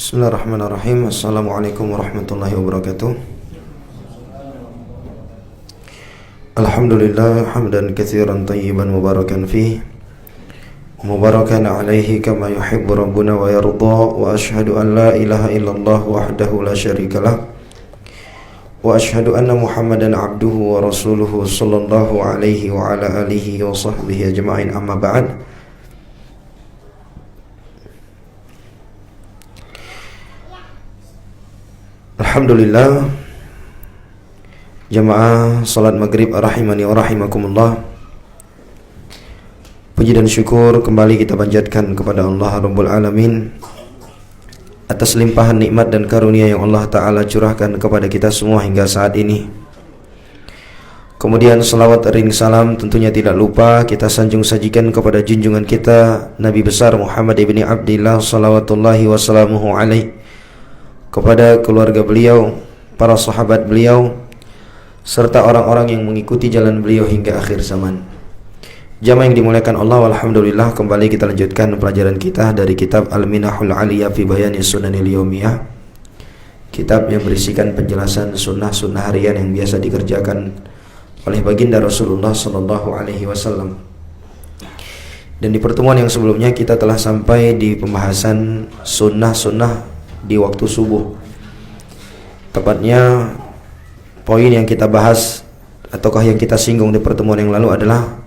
Bismillahirrahmanirrahim. Assalamualaikum warahmatullahi wabarakatuh. Alhamdulillah hamdan katsiran tayyiban mubarakan fih, mubarakan alaihi kama yuhibbu rabbuna wa yarda, wa ashhadu an la ilaha illallah wahdahu la syarikalah, wa ashhadu anna Muhammadan abduhu wa rasuluhu sallallahu alaihi wa ala alihi wa sahbihi ajma'in, amma ba'd. Alhamdulillah, jamaah salat maghrib rahimani wa rahimakumullah. Puji dan syukur kembali kita panjatkan kepada Allah Rabbul Alamin atas limpahan nikmat dan karunia yang Allah Ta'ala curahkan kepada kita semua hingga saat ini. Kemudian salawat ring salam tentunya tidak lupa kita sanjung sajikan kepada junjungan kita Nabi besar Muhammad ibni Abdillah salawatullahi wassalamuhu alaih, kepada keluarga beliau, para sahabat beliau, serta orang-orang yang mengikuti jalan beliau hingga akhir zaman. Jamaah yang dimuliakan Allah, alhamdulillah kembali kita lanjutkan pelajaran kita dari kitab Al-Minahul Aliyah fi Bayani Sunanil Yawmiyah, kitab yang berisikan penjelasan sunnah-sunnah harian yang biasa dikerjakan oleh baginda Rasulullah sallallahu alaihi wasallam. Dan di pertemuan yang sebelumnya kita telah sampai di pembahasan sunnah-sunnah di waktu subuh. Tepatnya poin yang kita bahas ataukah yang kita singgung di pertemuan yang lalu adalah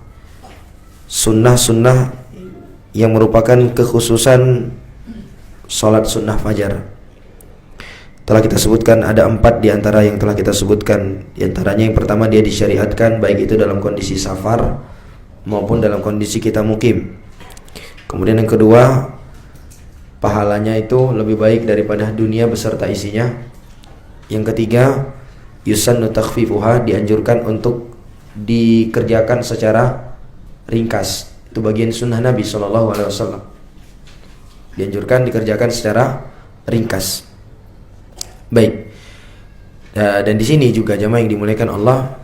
sunnah-sunnah yang merupakan kekhususan salat sunnah fajar. Telah kita sebutkan ada 4 di antara yang telah kita sebutkan. Di antaranya yang pertama, dia disyariatkan baik itu dalam kondisi safar maupun dalam kondisi kita mukim. Kemudian yang kedua, pahalanya itu lebih baik daripada dunia beserta isinya. Yang ketiga, yusannu takhfifuha, dianjurkan untuk dikerjakan secara ringkas. Itu bagian sunnah Nabi SAW. Dianjurkan dikerjakan secara ringkas. Baik. Dan di sini juga jamaah yang dimuliakan Allah,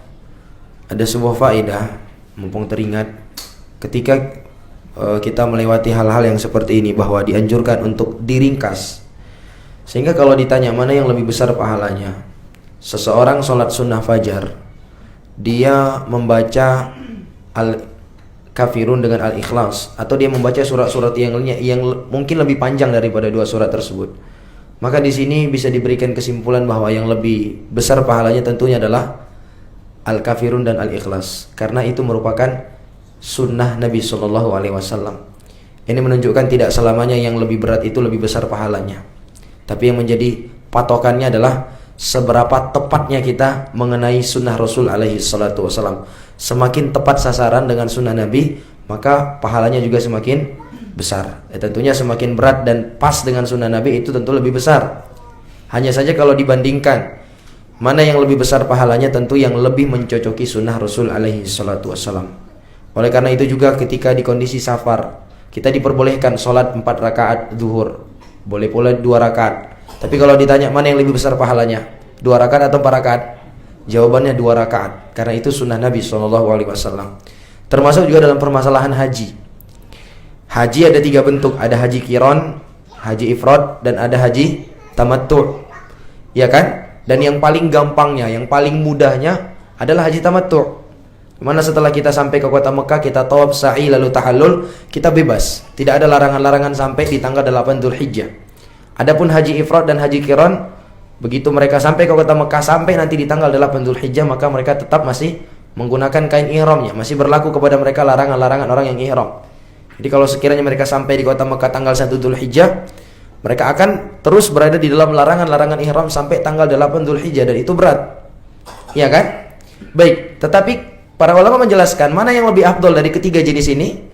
ada sebuah faedah mumpung teringat ketika kita melewati hal-hal yang seperti ini, bahwa dianjurkan untuk diringkas. Sehingga kalau ditanya mana yang lebih besar pahalanya, seseorang sholat sunnah fajar, dia membaca Al-Kafirun dengan Al-Ikhlas, atau dia membaca surat-surat yang mungkin lebih panjang daripada 2 surat tersebut, maka di sini bisa diberikan kesimpulan bahwa yang lebih besar pahalanya tentunya adalah Al-Kafirun dan Al-Ikhlas, karena itu merupakan sunnah Nabi SAW. Ini menunjukkan tidak selamanya yang lebih berat itu lebih besar pahalanya, tapi yang menjadi patokannya adalah seberapa tepatnya kita mengenai sunnah Rasul SAW. Semakin tepat sasaran dengan sunnah Nabi, maka pahalanya juga semakin besar. Tentunya semakin berat dan pas dengan sunnah Nabi itu tentu lebih besar. Hanya saja kalau dibandingkan mana yang lebih besar pahalanya, tentu yang lebih mencocoki sunnah Rasul SAW. Oleh karena itu juga ketika di kondisi safar, kita diperbolehkan sholat 4 rakaat zuhur, boleh pula 2 rakaat. Tapi kalau ditanya mana yang lebih besar pahalanya, 2 rakaat atau 4 rakaat? Jawabannya 2 rakaat, karena itu sunnah Nabi SAW. Termasuk juga dalam permasalahan haji. Haji ada 3 bentuk, ada haji qiran, haji ifrad, dan ada haji tamattu'. Ya kan? Dan yang paling gampangnya, yang paling mudahnya adalah haji tamattu'. Mana setelah kita sampai ke kota Mekah, kita tawaf, sa'i, lalu tahallul, kita bebas. Tidak ada larangan-larangan sampai di tanggal 8 Dzulhijjah. Adapun haji ifrad dan haji qiran, begitu mereka sampai ke kota Mekah, sampai nanti di tanggal 8 Dzulhijjah, maka mereka tetap masih menggunakan kain ihramnya, masih berlaku kepada mereka larangan-larangan orang yang ihram. Jadi kalau sekiranya mereka sampai di kota Mekah tanggal 1 Dzulhijjah, mereka akan terus berada di dalam larangan-larangan ihram sampai tanggal 8 Dzulhijjah, dan itu berat. Iya kan? Baik, tetapi para ulama menjelaskan mana yang lebih afdol dari ketiga jenis ini.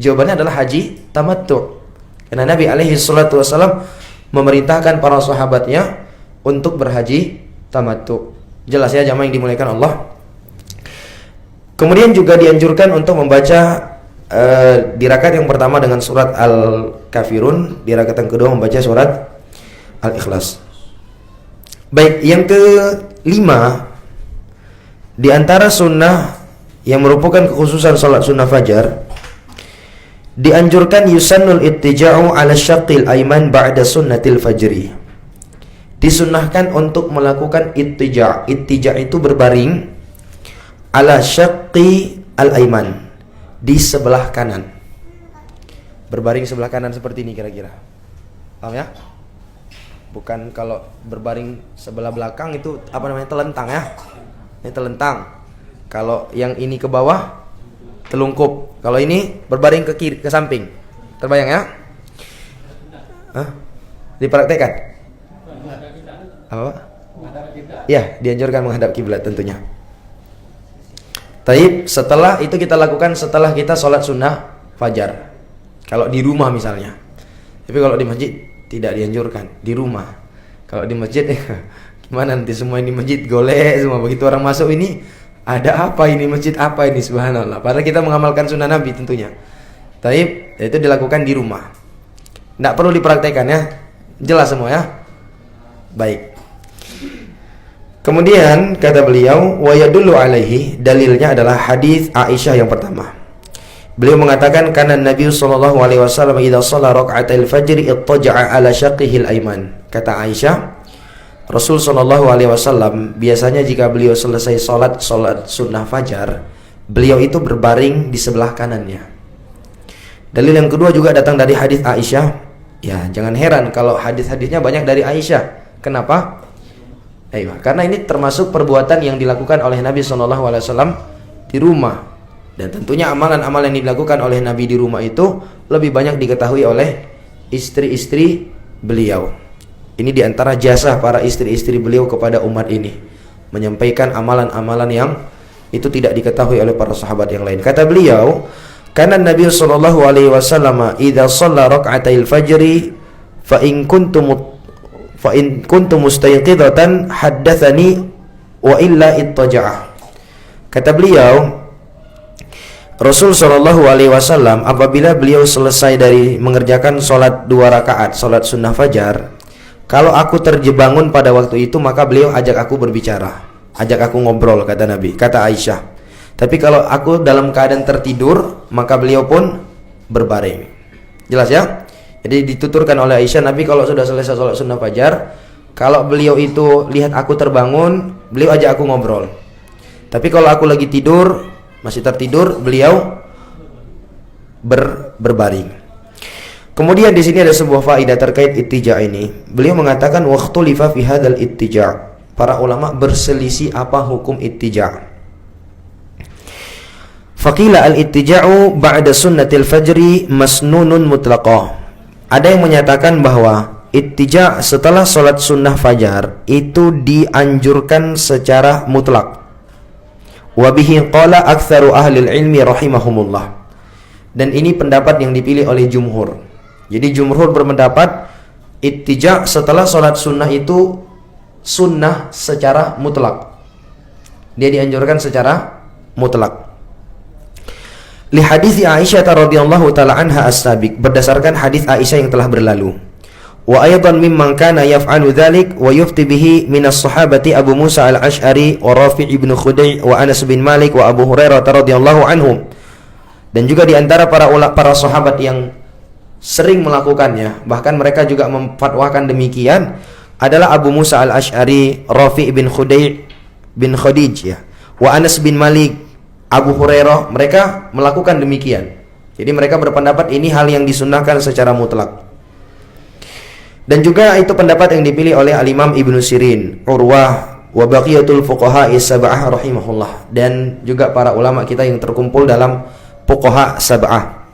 Jawabannya adalah haji tamattu'. Karena Nabi SAW memerintahkan para sahabatnya untuk berhaji tamattu'. Jelas ya jamaah yang dimuliakan Allah. Kemudian juga dianjurkan untuk membaca di rakaat yang pertama dengan surat Al-Kafirun, di rakaat yang kedua membaca surat Al-Ikhlas. Baik, yang kelima, di antara sunnah yang merupakan kekhususan salat sunnah fajar, Dianjurkan yusannul ittija'u ala syaqqil aiman ba'da sunnatil fajri. Disunnahkan untuk melakukan ittija'. Ittija' itu berbaring ala syaqqi al-aiman, di sebelah kanan. Berbaring sebelah kanan seperti ini kira-kira. Paham ya? Bukan kalau berbaring sebelah belakang itu apa namanya, telentang ya. Ini telentang. Kalau yang ini ke bawah telungkup. Kalau ini berbaring ke kiri, ke samping. Terbayang ya? Hah? Dipraktekkan? Apa? Ya, dianjurkan menghadap kiblat tentunya. Taib, setelah itu kita lakukan setelah kita sholat sunnah fajar. Kalau di rumah misalnya. Tapi kalau di masjid tidak dianjurkan, di rumah. Kalau di masjid gimana nanti semua ini masjid golek semua, begitu orang masuk ini ada apa ini, masjid apa ini, subhanallah. Padahal kita mengamalkan sunnah Nabi tentunya. Taib, itu dilakukan di rumah. Tidak perlu dipraktekkan ya. Jelas semua ya. Baik. Kemudian kata beliau, wa yadullu alaihi, dalilnya adalah hadis Aisyah yang pertama. Beliau mengatakan karena Nabi sallallahu alaihi wasallam idza shalla raka'atil fajr ittaja'a ala syaqqihi al-aiman. Kata Aisyah, Rasul sallallahu alaihi wasallam biasanya jika beliau selesai salat sunnah fajar, beliau itu berbaring di sebelah kanannya. Dalil yang kedua juga datang dari hadis Aisyah. Ya, jangan heran kalau hadis-hadisnya banyak dari Aisyah. Kenapa? Karena ini termasuk perbuatan yang dilakukan oleh Nabi sallallahu alaihi wasallam di rumah. Dan tentunya amalan-amalan yang dilakukan oleh Nabi di rumah itu lebih banyak diketahui oleh istri-istri beliau. Ini diantara jasa para istri-istri beliau kepada umat ini, menyampaikan amalan-amalan yang itu tidak diketahui oleh para sahabat yang lain. Kata beliau, karena Nabi sallallahu alaihi wasallam idza shalla rak'atil fajri fa in kuntum mustayqidatan haddatsani wa illa ittaja'a. Kata beliau, Rasul sallallahu alaihi wasallam apabila beliau selesai dari mengerjakan salat 2 rakaat, salat sunnah fajar, kalau aku terbangun pada waktu itu maka beliau ajak aku berbicara, ajak aku ngobrol, kata Nabi, kata Aisyah. Tapi kalau aku dalam keadaan tertidur, maka beliau pun berbaring. Jelas ya? Jadi dituturkan oleh Aisyah, Nabi kalau sudah selesai sholat sunnah fajar, kalau beliau itu lihat aku terbangun, beliau ajak aku ngobrol. Tapi kalau aku lagi tidur, masih tertidur, beliau berbaring. Kemudian di sini ada sebuah faedah terkait ittija' ini. Beliau mengatakan waqtulifa fi hadzal ittija'. Para ulama berselisih apa hukum ittija'. Faqila al-ittija'u ba'da sunnatil fajri masnunun mutlaqah. Ada yang menyatakan bahwa ittija' setelah sholat sunnah fajar itu dianjurkan secara mutlak. Wabihi qala aktsaru ahlil ilmi rahimahumullah. Dan ini pendapat yang dipilih oleh jumhur. Jadi jumhur berpendapat ittija' setelah sholat sunnah itu sunnah secara mutlak. Dia dianjurkan secara mutlak. Li hadits Aisyah radhiyallahu taala anha as-sabiq, berdasarkan hadis Aisyah yang telah berlalu. Wa aidan mimman kana yaf'alu dzalik wa yufti bihi minas sahabati Abu Musa al-Asy'ari wa Rafi' ibn Khudai' wa Anas bin Malik wa Abu Hurairah radhiyallahu anhum. Dan juga di antara para sahabat yang sering melakukannya, bahkan mereka juga memfatwakan demikian, adalah Abu Musa al-Asy'ari, Rafi' bin Khudai' bin Khadij ya, wa Anas bin Malik, Abu Hurairah, mereka melakukan demikian. Jadi mereka berpendapat ini hal yang disunnahkan secara mutlak. Dan juga itu pendapat yang dipilih oleh Al-Imam Ibnu Sirin, Urwah, wa baqiyatul fuqaha sab'ah rahimahullah, dan juga para ulama kita yang terkumpul dalam fuqaha sab'ah.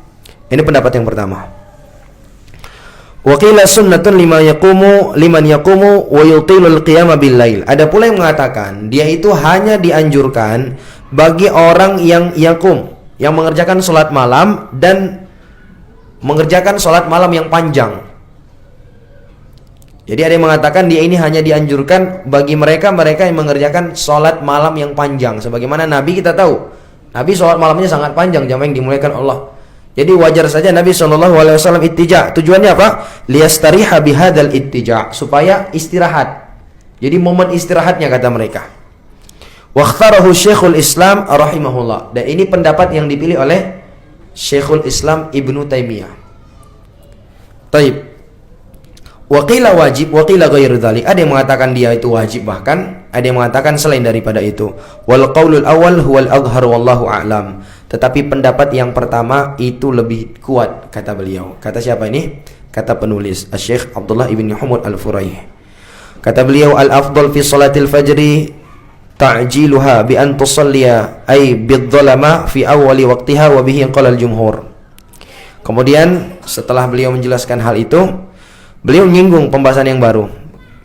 Ini pendapat yang pertama. Wa qila sunnatun liman yaqumu wa yutilul qiyama bil lail. Ada pula yang mengatakan dia itu hanya dianjurkan bagi orang yang yakum, yang mengerjakan sholat malam dan mengerjakan sholat malam yang panjang. Jadi ada yang mengatakan dia ini hanya dianjurkan bagi mereka yang mengerjakan sholat malam yang panjang. Sebagaimana Nabi kita tahu, Nabi sholat malamnya sangat panjang, jamaah yang dimuliakan Allah. Jadi wajar saja Nabi SAW ittija'. Tujuannya apa? Liyastariha bihadzal ittija', supaya istirahat. Jadi momen istirahatnya kata mereka. Wakhtarahu Syekhul Islam rahimahullah. Dan ini pendapat yang dipilih oleh Syekhul Islam Ibnu Taimiyah. Taib. Waqila wajib, waqila ghairu dzalik. Ada yang mengatakan dia itu wajib, bahkan ada yang mengatakan selain daripada itu. Wal qaulul awal huwal adhhar wallahu a'lam. Tetapi pendapat yang pertama itu lebih kuat, kata beliau. Kata siapa ini? Kata penulis, Syekh Abdullah ibn Humud Al-Furaih. Kata beliau, al-afdal fi salatil fajri ta'jiluha bi an tusalliya ay bidh-dhalama fi awwali waqtiha wa bihi qala al-jumhur. Kemudian setelah beliau menjelaskan hal itu, beliau menyinggung pembahasan yang baru.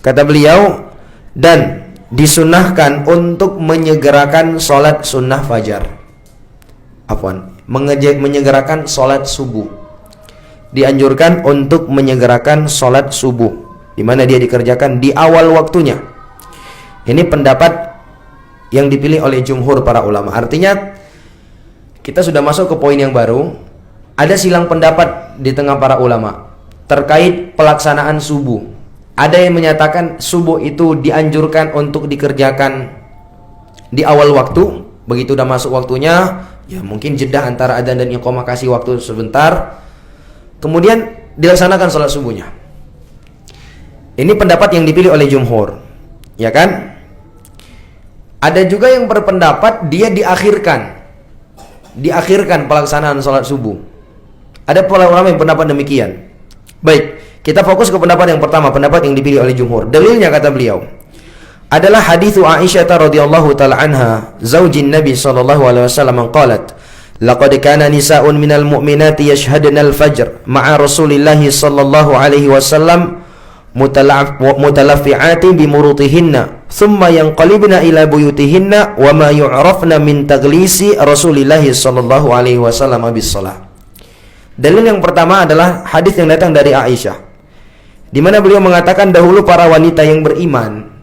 Kata beliau, dan disunahkan untuk menyegerakan sholat sunnah fajar. Menyegerakan sholat subuh. Dianjurkan untuk menyegerakan sholat subuh, di mana dia dikerjakan di awal waktunya. Ini pendapat yang dipilih oleh jumhur para ulama. Artinya kita sudah masuk ke poin yang baru. Ada silang pendapat di tengah para ulama terkait pelaksanaan subuh. Ada yang menyatakan subuh itu dianjurkan untuk dikerjakan di awal waktu. Begitu udah masuk waktunya, ya mungkin jeda antara adzan dan iqamah, kasih waktu sebentar, kemudian dilaksanakan sholat subuhnya. Ini pendapat yang dipilih oleh jumhur, ya kan? Ada juga yang berpendapat dia diakhirkan pelaksanaan sholat subuh. Ada para ulama yang pendapat demikian. Baik, kita fokus ke pendapat yang pertama, pendapat yang dipilih oleh jumhur. Dalilnya kata beliau adalah hadits Aisyah radhiyallahu taala anha, zaujin Nabi sallallahu alaihi wasallam, qalat, laqad kana nisa'un minal mu'minati yashhadna al-fajr ma'a Rasulillah sallallahu alaihi wasallam mutalaffi'ati bi murutihinna thumma yanqalibna ila buyutihinna wa ma yu'rafna min taglisi Rasulillah sallallahu alaihi wasallam bis shalah. Dalil yang pertama adalah hadis yang datang dari Aisyah, di mana beliau mengatakan dahulu para wanita yang beriman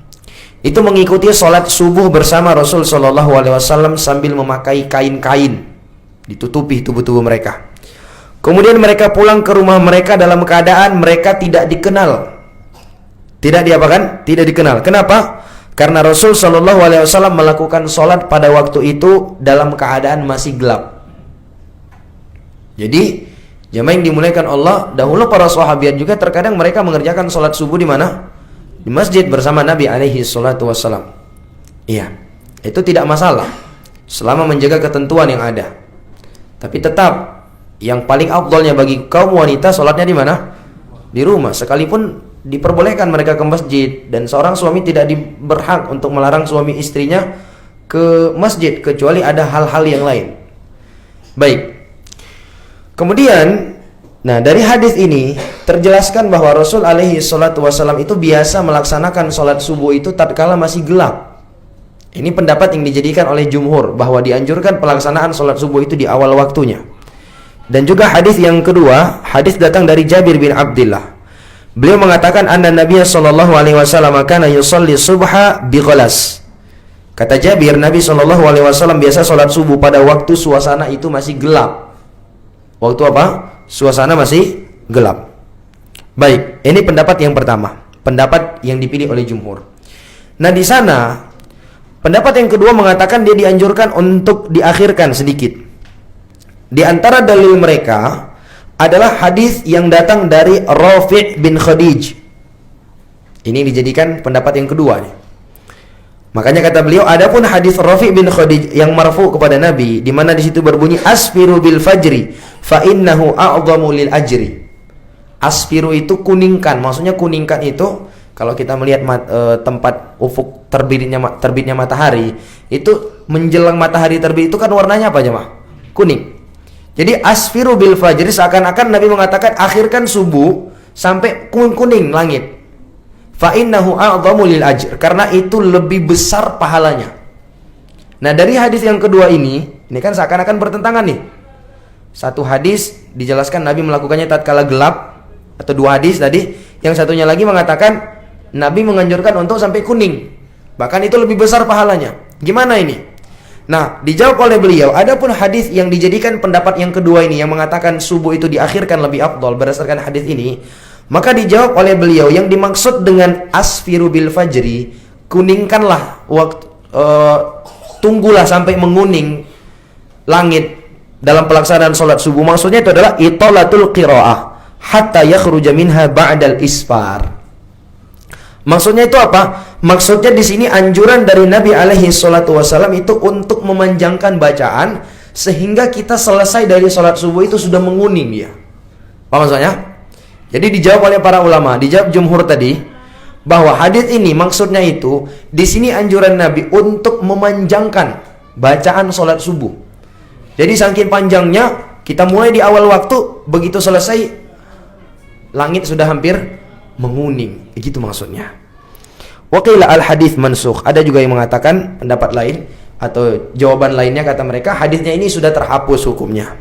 itu mengikuti sholat subuh bersama Rasul Shallallahu Alaihi Wasallam sambil memakai kain-kain ditutupi tubuh-tubuh mereka. Kemudian mereka pulang ke rumah mereka dalam keadaan mereka tidak dikenal, tidak diapakan, tidak dikenal. Kenapa? Karena Rasul Shallallahu Alaihi Wasallam melakukan sholat pada waktu itu dalam keadaan masih gelap. Jadi jamaah yang dimuliakan Allah, dahulu para sahabat juga terkadang mereka mengerjakan sholat subuh di mana? Di masjid bersama Nabi alaihi salatu wassalam. Iya, itu tidak masalah selama menjaga ketentuan yang ada. Tapi tetap yang paling afdalnya bagi kaum wanita sholatnya di mana? Di rumah. Sekalipun diperbolehkan mereka ke masjid, dan seorang suami tidak berhak untuk melarang suami istrinya ke masjid kecuali ada hal-hal yang lain. Baik. Kemudian, nah dari hadis ini terjelaskan bahwa Rasul alaihi salatu wasallam itu biasa melaksanakan sholat subuh itu tatkala masih gelap. Ini pendapat yang dijadikan oleh jumhur bahwa dianjurkan pelaksanaan sholat subuh itu di awal waktunya. Dan juga hadis yang kedua, hadis datang dari Jabir bin Abdullah. Beliau mengatakan anna Nabi sallallahu alaihi wasallam kana yusalli subha bi ghalas. Kata Jabir, Nabi sallallahu alaihi wasallam biasa sholat subuh pada waktu suasana itu masih gelap. Waktu apa? Suasana masih gelap. Baik, ini pendapat yang pertama, pendapat yang dipilih oleh jumhur. Nah di sana pendapat yang kedua mengatakan dia dianjurkan untuk diakhirkan sedikit. Di antara dalil mereka adalah hadis yang datang dari Rafi' bin Khadij. Ini dijadikan pendapat yang kedua nih. Makanya kata beliau, adapun hadis Rafi' bin Khadij yang marfu kepada Nabi, di mana di situ berbunyi asfiru bil fajri fa innahu a'dhamu lil ajri. Asfiru itu kuningkan, maksudnya kuningkan itu kalau kita melihat tempat ufuk terbitnya matahari, itu menjelang matahari terbit itu kan warnanya apa jemaah? Kuning. Jadi asfiru bil fajri seakan-akan Nabi mengatakan akhirkan subuh sampai kuning langit. Fa innahu a'dhamu lil ajr, karena itu lebih besar pahalanya. Nah, dari hadis yang kedua ini kan seakan-akan bertentangan nih. Satu hadis dijelaskan Nabi melakukannya tatkala gelap, atau dua hadis tadi, yang satunya lagi mengatakan Nabi menganjurkan untuk sampai kuning. Bahkan itu lebih besar pahalanya. Gimana ini? Nah, dijawab oleh beliau, adapun hadis yang dijadikan pendapat yang kedua ini yang mengatakan subuh itu diakhirkan lebih afdal berdasarkan hadis ini, maka dijawab oleh beliau yang dimaksud dengan asfiru bil fajri, kuningkanlah waktu, tunggulah sampai menguning langit dalam pelaksanaan sholat subuh. Maksudnya itu adalah itolatul qiraah hatta yakhruja minha ba'dal isfar. Maksudnya itu apa? Maksudnya di sini anjuran dari Nabi alaihi salatu wasallam itu untuk memanjangkan bacaan sehingga kita selesai dari sholat subuh itu sudah menguning ya. Apa maksudnya? Jadi dijawab oleh para ulama, dijawab jumhur tadi bahwa hadis ini maksudnya itu di sini anjuran Nabi untuk memanjangkan bacaan sholat subuh. Jadi saking panjangnya kita mulai di awal waktu, begitu selesai langit sudah hampir menguning. Begitu maksudnya. Waqila al-hadits mansukh. Ada juga yang mengatakan pendapat lain atau jawaban lainnya, kata mereka hadisnya ini sudah terhapus hukumnya.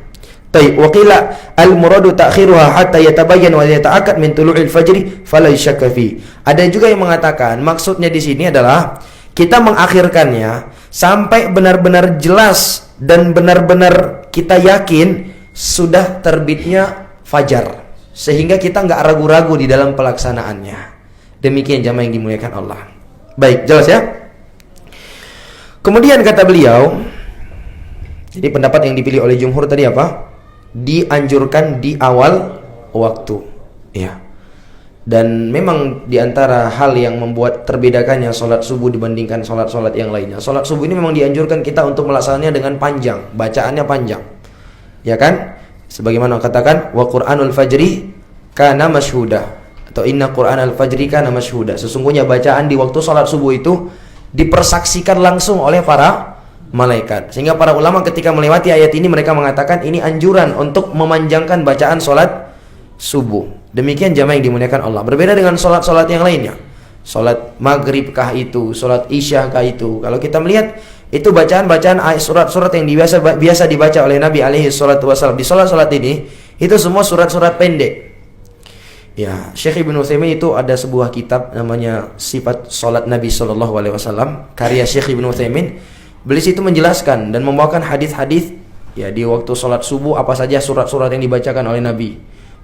Taib. Waqila al-muradu ta'khiruha hatta yatabayyan wa yata'akkad min tulu'il fajri fala syakka fi. Ada juga yang mengatakan maksudnya di sini adalah kita mengakhirkannya sampai benar-benar jelas dan benar-benar kita yakin sudah terbitnya fajar, sehingga kita nggak ragu-ragu di dalam pelaksanaannya. Demikian jamaah yang dimuliakan Allah. Baik, jelas ya? Kemudian kata beliau, jadi pendapat yang dipilih oleh jumhur tadi apa? Dianjurkan di awal waktu, ya. Dan memang diantara hal yang membuat terbedakannya sholat subuh dibandingkan sholat-sholat yang lainnya, sholat subuh ini memang dianjurkan kita untuk melaksanakannya dengan panjang, bacaannya panjang, ya kan? Sebagaimana katakan wa Qur'anul fajri kana masyhuda, atau inna Qur'anal fajri kana masyhuda. Sesungguhnya bacaan di waktu sholat subuh itu dipersaksikan langsung oleh para malaikat. Sehingga para ulama ketika melewati ayat ini mereka mengatakan ini anjuran untuk memanjangkan bacaan sholat subuh. Demikian jamaah yang dimuliakan Allah. Berbeda dengan sholat-sholat yang lainnya. Sholat maghrib kah itu, sholat isya kah itu. Kalau kita melihat itu bacaan-bacaan surat-surat yang biasa dibaca oleh Nabi alaihi salatu wasallam di sholat-sholat ini, itu semua surat-surat pendek. Ya, Syekh Ibnu Utsaimin itu ada sebuah kitab namanya Sifat Salat Nabi sallallahu alaihi wasallam, karya Syekh Ibnu Utsaimin. Beliau itu menjelaskan dan membawakan hadis-hadis ya di waktu salat subuh apa saja surat-surat yang dibacakan oleh Nabi.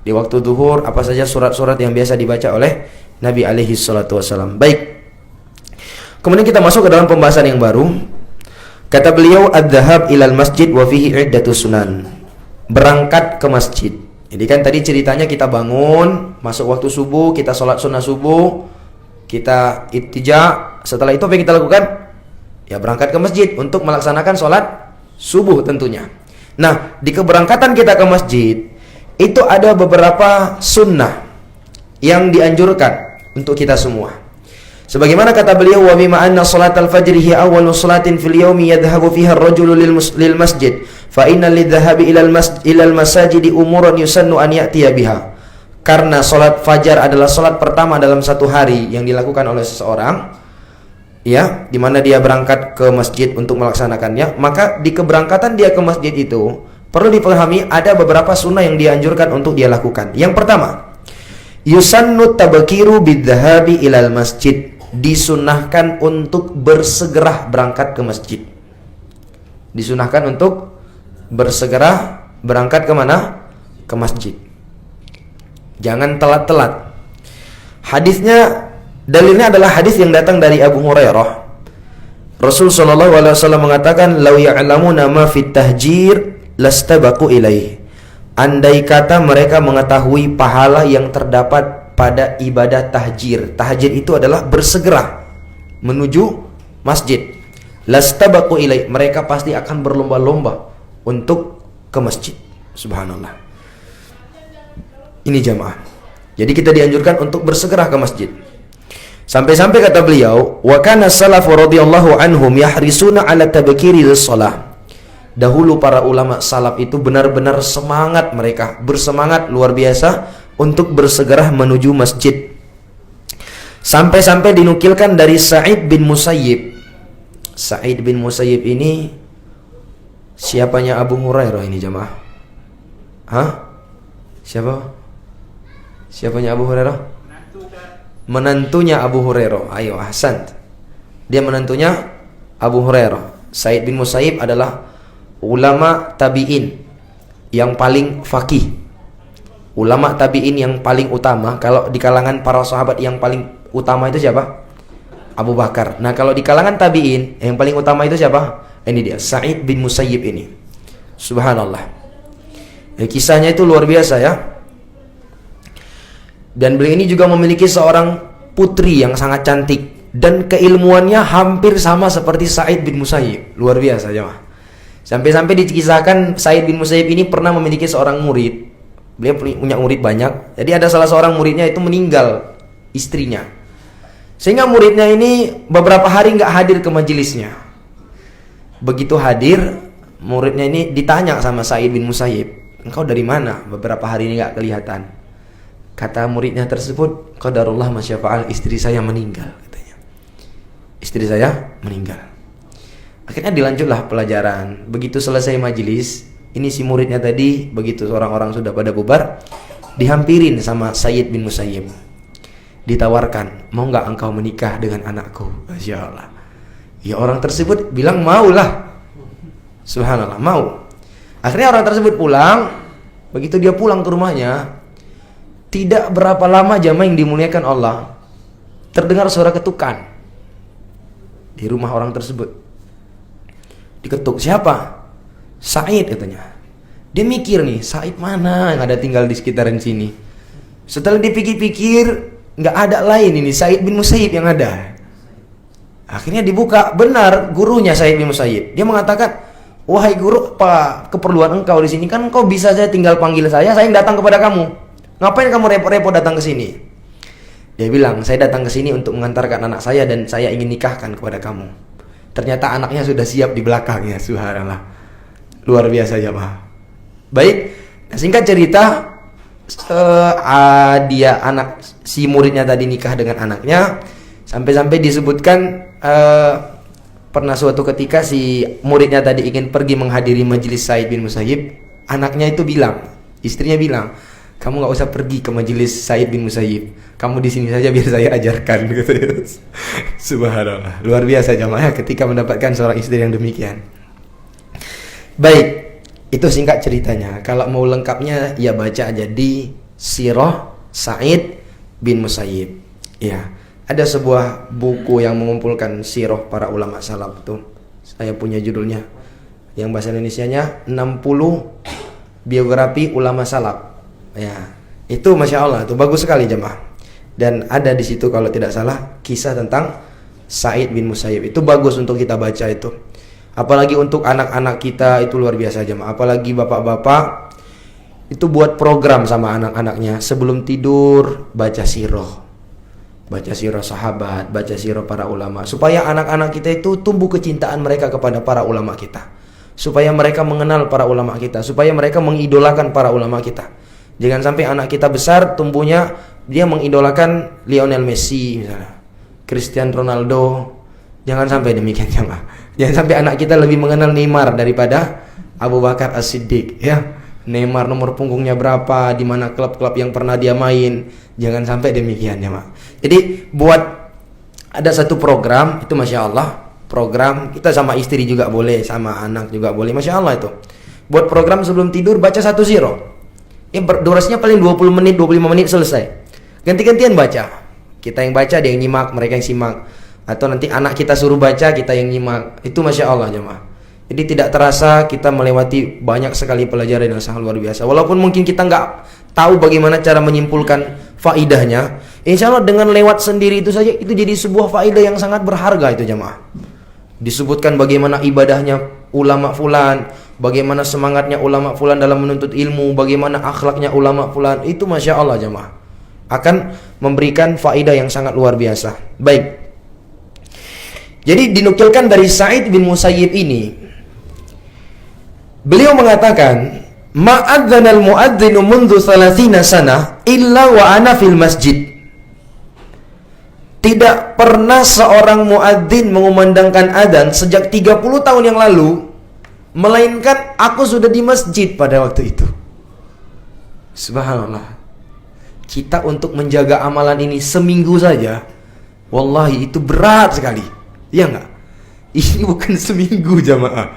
Di waktu zuhur apa saja surat-surat yang biasa dibaca oleh Nabi alaihi salatu wasallam. Baik. Kemudian kita masuk ke dalam pembahasan yang baru. Kata beliau ad-dhahab ilal masjid wa fihi iddatu sunan. Berangkat ke masjid. Jadi kan tadi ceritanya kita bangun, masuk waktu subuh, kita sholat sunnah subuh, kita ittija. Setelah itu apa yang kita lakukan? Ya berangkat ke masjid untuk melaksanakan sholat subuh tentunya. Nah, di keberangkatan kita ke masjid itu ada beberapa sunnah yang dianjurkan untuk kita semua. Sebagaimana kata beliau, wa bima anna salatal fajri hiya awwalu salatin fil yawmi yadhhabu fiha ar-rajulu lil masjid fa inna lidhahabi ilal masajidi umuran yusannu an ya'tiya biha. Karena salat fajar adalah salat pertama dalam satu hari yang dilakukan oleh seseorang, ya, di mana dia berangkat ke masjid untuk melaksanakannya, maka di keberangkatan dia ke masjid itu perlu dipahami ada beberapa sunnah yang dianjurkan untuk dia lakukan. Yang pertama, yusannu tabkiru bidhahabi ilal masjid. Disunahkan untuk bersegera berangkat ke masjid. Disunahkan untuk bersegera berangkat ke mana? Ke masjid. Jangan telat-telat. Hadisnya, dalilnya adalah hadis yang datang dari Abu Hurairah. Rasul sallallahu alaihi wasallam mengatakan, "Lau ya'lamuna ma fit tahjir lastabaqu ilaih." Andai kata mereka mengetahui pahala yang terdapat pada ibadah tahjir. Tahjir itu adalah bersegera menuju masjid. Lastabaqu ilaih, mereka pasti akan berlomba-lomba untuk ke masjid. Subhanallah. Ini jamaah. Jadi kita dianjurkan untuk bersegera ke masjid. Sampai-sampai kata beliau, wa kana salafu radhiyallahu anhum yahrisuna ala tabkiri lis-shalah. Dahulu para ulama salaf itu benar-benar semangat, mereka bersemangat luar biasa untuk bersegera menuju masjid. Sampai-sampai dinukilkan dari Sa'id bin Musayyib. Sa'id bin Musayyib ini siapanya Abu Hurairah ini jamaah? Hah? Siapa? Siapanya Abu Hurairah? Menantunya Abu Hurairah. Ayo, ahsan. Dia menantunya Abu Hurairah. Sa'id bin Musayyib adalah ulama tabi'in yang paling faqih. Ulama tabi'in yang paling utama. Kalau di kalangan para sahabat yang paling utama itu siapa? Abu Bakar. Nah, kalau di kalangan tabi'in yang paling utama itu siapa? Ini dia, Sa'id bin Musayyib ini. Subhanallah. Ya, kisahnya itu luar biasa ya. Dan beliau ini juga memiliki seorang putri yang sangat cantik dan keilmuannya hampir sama seperti Sa'id bin Musayyib. Luar biasa ya. Sampai-sampai dikisahkan Sa'id bin Musayyib ini pernah memiliki seorang murid. Beliau punya murid banyak. Jadi ada salah seorang muridnya itu meninggal istrinya. Sehingga muridnya ini beberapa hari nggak hadir ke majelisnya. Begitu hadir, muridnya ini ditanya sama Sa'id bin Musayyib, engkau dari mana? Beberapa hari ini nggak kelihatan. Kata muridnya tersebut, qadarullah masyafa'al, istri saya meninggal, katanya. Istri saya meninggal. Akhirnya dilanjutlah pelajaran. Begitu selesai majelis, ini si muridnya tadi, begitu orang-orang sudah pada bubar, dihampirin sama Sa'id bin Musayyib. Ditawarkan, mau nggak engkau menikah dengan anakku? Masya Allah. Ya, orang tersebut bilang maulah. Subhanallah, mau. Akhirnya orang tersebut pulang. Begitu dia pulang ke rumahnya, tidak berapa lama jamaah yang dimuliakan Allah, terdengar suara ketukan di rumah orang tersebut. Diketuk, siapa? Sa'id, katanya. Dia mikir nih, Sa'id mana yang ada tinggal di sekitaran sini. Setelah dipikir-pikir, nggak ada lain ini, Sa'id bin Musayyib yang ada. Akhirnya dibuka, benar gurunya Sa'id bin Musayyib. Dia mengatakan, wahai guru, apa keperluan engkau di sini? Kan engkau bisa saja tinggal panggil saya yang datang kepada kamu. Ngapain kamu repot-repot datang ke sini? Dia bilang, saya datang ke sini untuk mengantarkan anak saya dan saya ingin nikahkan kepada kamu. Ternyata anaknya sudah siap di belakangnya. Subhanallah. Luar biasa jemaah. Baik, singkat cerita, dia anak si muridnya tadi nikah dengan anaknya, sampai-sampai disebutkan pernah suatu ketika si muridnya tadi ingin pergi menghadiri majelis Sa'id bin Musayyib, anaknya itu bilang, istrinya bilang, kamu nggak usah pergi ke majelis Sa'id bin Musayyib, kamu di sini saja biar saya ajarkan. Subhanallah, luar biasa jamaah ketika mendapatkan seorang istri yang demikian. Baik. Itu singkat ceritanya. Kalau mau lengkapnya ya baca aja di Sirah Sa'id bin Musayyib. Ya, ada sebuah buku yang mengumpulkan sirah para ulama salaf tuh. Saya punya judulnya. Yang bahasa Indonesianya 60 biografi ulama salaf. Ya, itu Masya Allah, itu bagus sekali jemaah. Dan ada di situ kalau tidak salah kisah tentang Sa'id bin Musayyib. Itu bagus untuk kita baca itu. Apalagi untuk anak-anak kita itu luar biasa jemaah. Apalagi bapak-bapak itu buat program sama anak-anaknya sebelum tidur baca sirah. Baca sirah sahabat, baca sirah para ulama, supaya anak-anak kita itu tumbuh kecintaan mereka kepada para ulama kita. Supaya mereka mengenal para ulama kita, supaya mereka mengidolakan para ulama kita. Jangan sampai anak kita besar tumbuhnya dia mengidolakan Lionel Messi misalnya, Cristiano Ronaldo. Jangan sampai demikian jemaah. Jangan sampai anak kita lebih mengenal Neymar daripada Abu Bakar As-Siddiq ya. Neymar nomor punggungnya berapa, di mana klub-klub yang pernah dia main. Jangan sampai demikian jemaah. Jadi buat ada satu program itu Masya Allah, program kita sama istri juga boleh, sama anak juga boleh, Masya Allah itu. Buat program sebelum tidur baca satu sirah. Durasinya paling 20 menit, 25 menit selesai. Ganti-gantian baca. Kita yang baca, dia yang nyimak, mereka yang simak. Atau nanti anak kita suruh baca, kita yang nyimak. Itu Masya Allah jemaah. Jadi tidak terasa kita melewati banyak sekali pelajaran yang sangat luar biasa. Walaupun mungkin kita nggak tahu bagaimana cara menyimpulkan faidahnya, insya Allah dengan lewat sendiri itu saja itu jadi sebuah faidah yang sangat berharga itu jemaah. Disebutkan bagaimana ibadahnya ulama fulan, bagaimana semangatnya ulama fulan dalam menuntut ilmu, bagaimana akhlaknya ulama fulan. Itu Masya Allah jemaah, akan memberikan faidah yang sangat luar biasa. Baik. Jadi dinukilkan dari Sa'id bin Musayyib ini, beliau mengatakan, ma'adzanal mu'adzinu mundu 30 sana illa wa ana fil masjid. Tidak pernah seorang muadzin mengumandangkan adzan sejak 30 tahun yang lalu, melainkan aku sudah di masjid pada waktu itu. Subhanallah. Kita untuk menjaga amalan ini seminggu saja, wallahi itu berat sekali. Iya enggak? Ini bukan seminggu jamaah.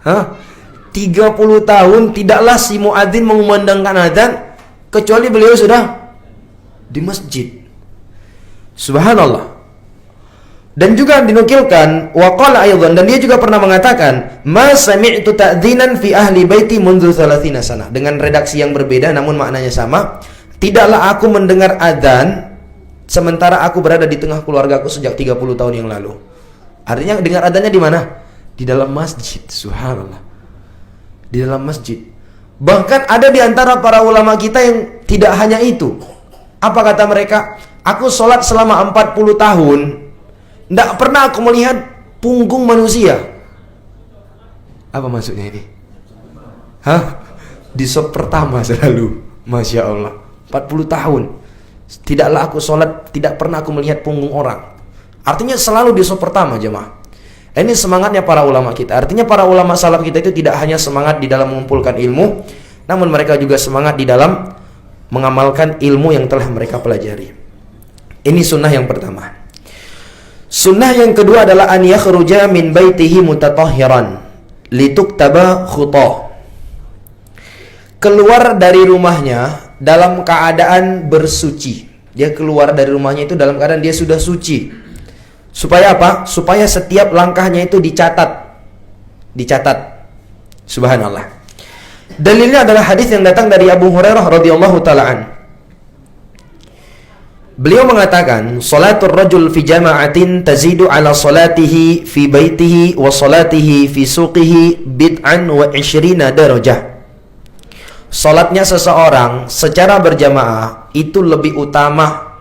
30 tahun tidaklah si muadzin mengumandangkan adzan kecuali beliau sudah di masjid. Subhanallah. Dan juga dinukilkan waqala aidan, dan dia juga pernah mengatakan ma sami'tu ta'dzinan fi ahli baiti mundu 30 sana, dengan redaksi yang berbeda namun maknanya sama. Tidaklah aku mendengar adzan sementara aku berada di tengah keluargaku sejak 30 tahun yang lalu. Artinya dengar adzannya di mana? Di dalam masjid. Subhanallah. Di dalam masjid. Bahkan ada di antara para ulama kita yang tidak hanya itu. Apa kata mereka? Aku sholat selama 40 tahun, tidak pernah aku melihat punggung manusia. Apa maksudnya ini? Hah? Di sop pertama selalu. Masya Allah. 40 tahun. Tidaklah aku sholat, tidak pernah aku melihat punggung orang. Artinya selalu di sop pertama, jemaah. Ini semangatnya para ulama kita. Artinya para ulama salaf kita itu tidak hanya semangat di dalam mengumpulkan ilmu, namun mereka juga semangat di dalam mengamalkan ilmu yang telah mereka pelajari. Ini sunnah yang pertama. Sunnah yang kedua adalah an yakhruja min baitihi mutatahhiran lituktaba khutah. Keluar dari rumahnya dalam keadaan bersuci. Dia keluar dari rumahnya itu dalam keadaan dia sudah suci. Supaya apa? Supaya setiap langkahnya itu dicatat. Dicatat. Subhanallah. Dalilnya adalah hadis yang datang dari Abu Hurairah radhiyallahu taala an. Beliau mengatakan, "Salatul rajul fi jama'atin tazidu ala salatihi fi baitihi wa salatihi fi suqihi bid'an wa 20 darajah." Salatnya seseorang secara berjamaah itu lebih utama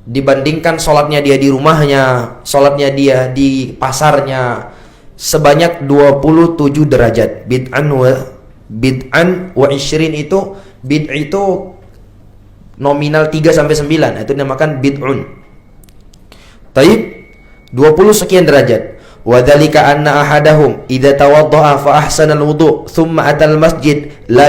dibandingkan salatnya dia di rumahnya, salatnya dia di pasarnya, sebanyak 27 derajat. Bid'an wa 20 itu, bid' itu nominal 3 sampai 9, itu dinamakan bid'un. Taib 20 sekian derajat. Wa dzalika anna ahadahum idza tawaddaa fa ahsana al-wudu' thumma atal masjid la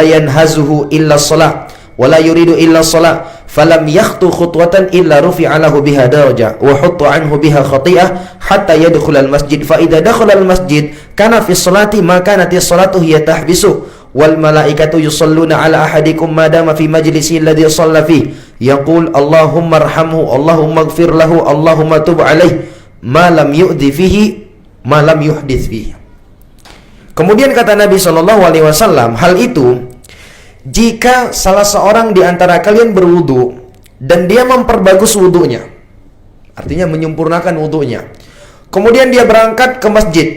yanhazuhu illa shalah wa la yuridu illa shalah falam yakhtu khutwatan illa rufi'a lahu biha darajah wa hutta anhu biha khati'ah hatta yadkhul al-masjid fa idza dakhala al-masjid kana fi sholati ma kanat as-salatu hiya tahbisu wal malaikatu yusalluna ala ahadikum ma dama fi majlisi alladhi shalla fi yaqul Allahumma arhamhu Allahumma ighfir lahu Allahumma tub alaihi ma lam yu'dhi fihi ma lam yuhdits fihi. Kemudian kata Nabi SAW, hal itu jika salah seorang di antara kalian berwudu dan dia memperbagus wudunya, artinya menyempurnakan wudunya, kemudian dia berangkat ke masjid.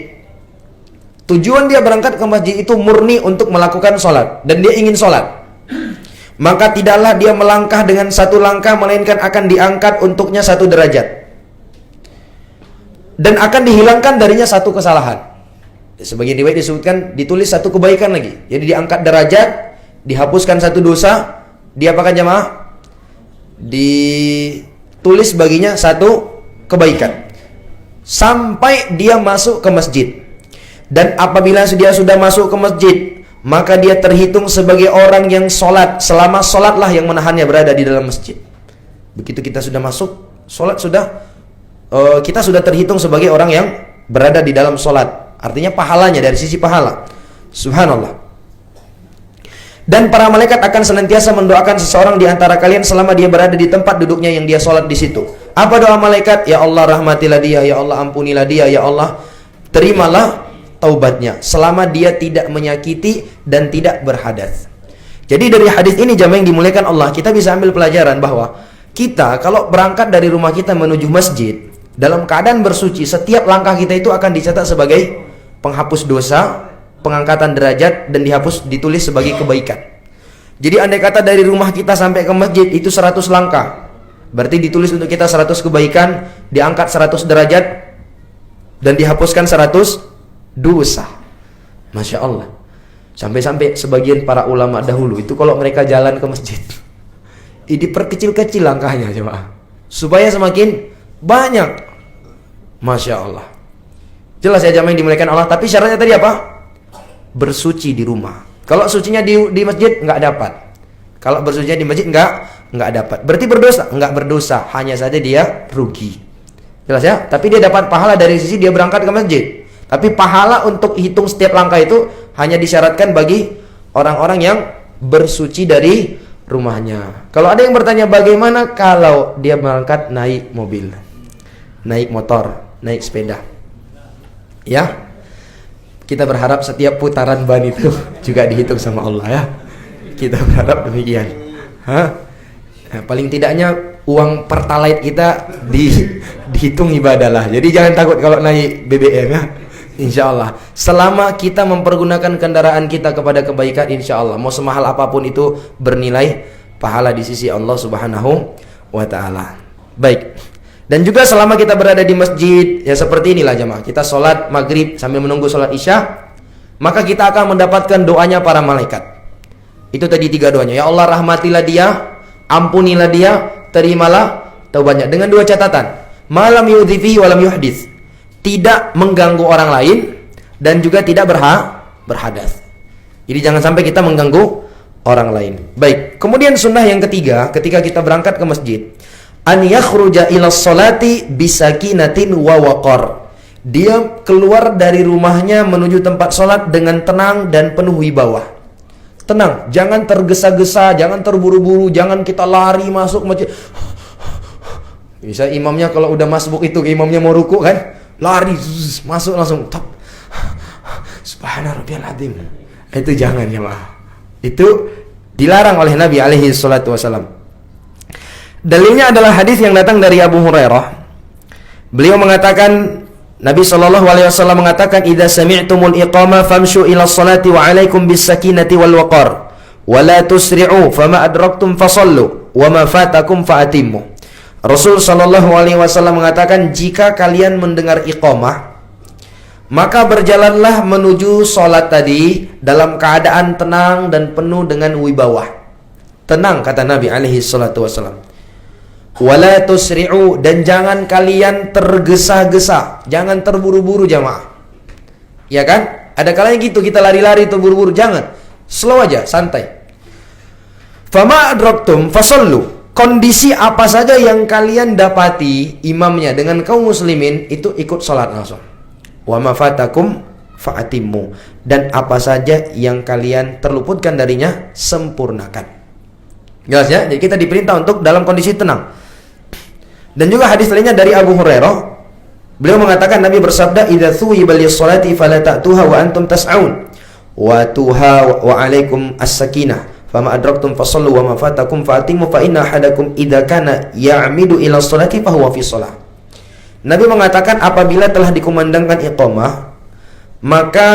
Tujuan dia berangkat ke masjid itu murni untuk melakukan sholat, dan dia ingin sholat, maka tidaklah dia melangkah dengan satu langkah, melainkan akan diangkat untuknya 1 derajat dan akan dihilangkan darinya 1 kesalahan. Sebagian riwayat disebutkan ditulis 1 kebaikan lagi. Jadi diangkat derajat, dihapuskan 1 dosa, dia apakan jamaah? Ditulis baginya 1 kebaikan sampai dia masuk ke masjid. Dan apabila dia sudah masuk ke masjid, maka dia terhitung sebagai orang yang sholat. Selama sholatlah yang menahannya berada di dalam masjid. Begitu kita sudah masuk, sholat sudah, kita sudah terhitung sebagai orang yang berada di dalam sholat. Artinya pahalanya, dari sisi pahala. Subhanallah. Dan para malaikat akan senantiasa mendoakan seseorang di antara kalian selama dia berada di tempat duduknya yang dia sholat di situ. Apa doa malaikat? Ya Allah rahmatilah dia, ya Allah ampunilah dia, ya Allah terimalah taubatnya selama dia tidak menyakiti dan tidak berhadas. Jadi dari hadis ini jamaah yang dimuliakan Allah, kita bisa ambil pelajaran bahwa kita kalau berangkat dari rumah kita menuju masjid dalam keadaan bersuci, setiap langkah kita itu akan dicatat sebagai penghapus dosa, pengangkatan derajat, dan ditulis sebagai kebaikan. Jadi andai kata dari rumah kita sampai ke masjid itu 100 langkah, berarti ditulis untuk kita 100 kebaikan, diangkat 100 derajat, dan dihapuskan 100 dosa. Masya Allah. Sampai-sampai sebagian para ulama dahulu itu kalau mereka jalan ke masjid diperkecil-kecil langkahnya jemaah, supaya semakin banyak. Masya Allah. Jelas ya jamaah yang dimuliakan Allah. Tapi syaratnya tadi apa? Bersuci di rumah. Kalau sucinya di masjid nggak dapat. Kalau bersucinya di masjid nggak dapat. Berarti berdosa? Nggak berdosa. Hanya saja dia rugi. Jelas ya? Tapi dia dapat pahala dari sisi dia berangkat ke masjid. Tapi pahala untuk hitung setiap langkah itu hanya disyaratkan bagi orang-orang yang bersuci dari rumahnya. Kalau ada yang bertanya bagaimana kalau dia berangkat naik mobil, naik motor, naik sepeda. Ya, kita berharap setiap putaran ban itu juga dihitung sama Allah ya. Kita berharap demikian. Nah, paling tidaknya uang pertalite kita dihitung ibadah lah. Jadi jangan takut kalau naik BBM ya. Insya Allah, selama kita mempergunakan kendaraan kita kepada kebaikan, insya Allah, mau semahal apapun itu bernilai pahala di sisi Allah Subhanahu wa Ta'ala. Baik. Dan juga selama kita berada di masjid, ya seperti inilah jamaah. Kita sholat maghrib sambil menunggu sholat isya, maka kita akan mendapatkan doanya para malaikat. Itu tadi 3 doanya. Ya Allah, rahmatilah dia, ampunilah dia, terimalah taubatnya. Dengan 2 catatan. Malam yudhifi walam yuhdits. Tidak mengganggu orang lain dan juga tidak berhadas. Jadi jangan sampai kita mengganggu orang lain. Baik. Kemudian sunnah yang ketiga, ketika kita berangkat ke masjid, an yakhruja ila sholati bisakinatin wa waqar. Dia keluar dari rumahnya menuju tempat sholat dengan tenang dan penuh wibawa. Tenang, jangan tergesa-gesa, jangan terburu-buru, jangan kita lari masuk masjid. Bisa imamnya kalau udah masbuk itu, imamnya mau ruku kan, lari masuk langsung top. Subhana rabbiyal azim. Itu jangan ya, itu dilarang oleh Nabi alaihi salatu wasalam. Dalilnya adalah hadis yang datang dari Abu Hurairah. Beliau mengatakan, Nabi sallallahu alaihi wasallam mengatakan, "Idza sami'tumul iqamah famshu ila sholati wa 'alaikum bis sakinati wal waqar wa la tusri'u fama adraktum fasallu wa ma fatakum fa'atimmu." Rasul sallallahu alaihi wasallam mengatakan, jika kalian mendengar iqamah, maka berjalanlah menuju sholat tadi dalam keadaan tenang dan penuh dengan wibawa. Tenang, kata Nabi alaihi salatu wasallam. Wala tusri'u, dan jangan kalian tergesa-gesa, jangan terburu-buru jamaah. Ya kan? Ada kalanya gitu, kita lari-lari terburu-buru, jangan. Slow aja, santai. Fama adraktum fasallu. Kondisi apa saja yang kalian dapati imamnya dengan kaum muslimin, itu ikut sholat langsung. Wa ma fatakum fa'atimmu, dan apa saja yang kalian terluputkan darinya, sempurnakan. Jelas ya? Jadi kita diperintah untuk dalam kondisi tenang. Dan juga hadis lainnya dari Abu Hurairah, beliau mengatakan, Nabi bersabda, idza thuwiba lis-sholati fala ta'tuha wa antum tas'aun wa tuha wa 'alaikum as-sakinah fama adraktum fasallu wa ma fatakum fa'atimu fa inna ahadakum idza kana ya'midu ila sholati fa huwa fi shalah. Nabi mengatakan, apabila telah dikumandangkan iqamah, maka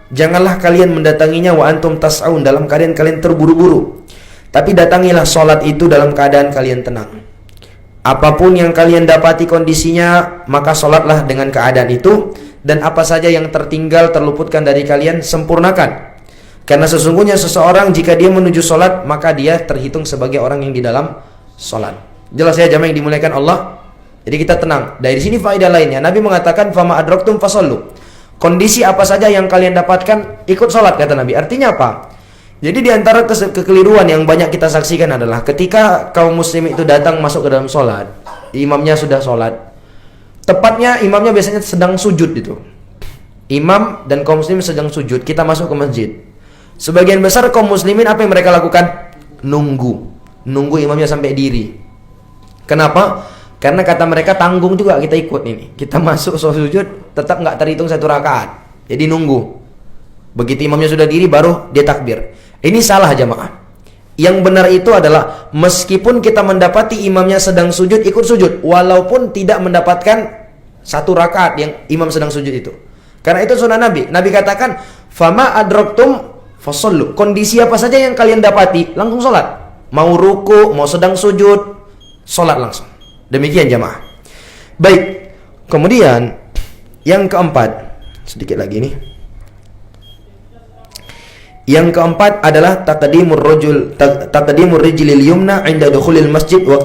janganlah kalian mendatanginya wa antum tas'aun, dalam keadaan kalian terburu-buru, tapi datangilah sholat itu dalam keadaan kalian tenang. Apapun yang kalian dapati kondisinya, maka sholatlah dengan keadaan itu, dan apa saja yang tertinggal terluputkan dari kalian, sempurnakan. Karena sesungguhnya seseorang jika dia menuju sholat, maka dia terhitung sebagai orang yang di dalam sholat. Jelas ya jamaah yang dimuliakan Allah. Jadi kita tenang. Dari sini faedah lainnya, Nabi mengatakan fama adraktum fasallu. Kondisi apa saja yang kalian dapatkan, ikut sholat, kata Nabi. Artinya apa? Jadi diantara kekeliruan yang banyak kita saksikan adalah ketika kaum muslim itu datang masuk ke dalam sholat, imamnya sudah sholat, tepatnya imamnya biasanya sedang sujud itu. Imam dan kaum muslim sedang sujud, kita masuk ke masjid. Sebagian besar kaum muslimin apa yang mereka lakukan? Nunggu imamnya sampai diri. Kenapa? Karena kata mereka tanggung juga kita ikut ini. Kita masuk sujud tetap nggak terhitung 1 rakaat. Jadi nunggu. Begitu imamnya sudah diri baru dia takbir. Ini salah jamaah. Yang benar itu adalah meskipun kita mendapati imamnya sedang sujud, ikut sujud, walaupun tidak mendapatkan 1 rakaat yang imam sedang sujud itu. Karena itu sunnah Nabi. Nabi katakan, "Fama adraktum fasallu." Kondisi apa saja yang kalian dapati, langsung sholat. Mau ruku, mau sedang sujud, sholat langsung. Demikian jamaah. Baik. Kemudian yang keempat, sedikit lagi nih. Yang keempat adalah taqdimur rijlil yumna 'inda dukhulil masjid wa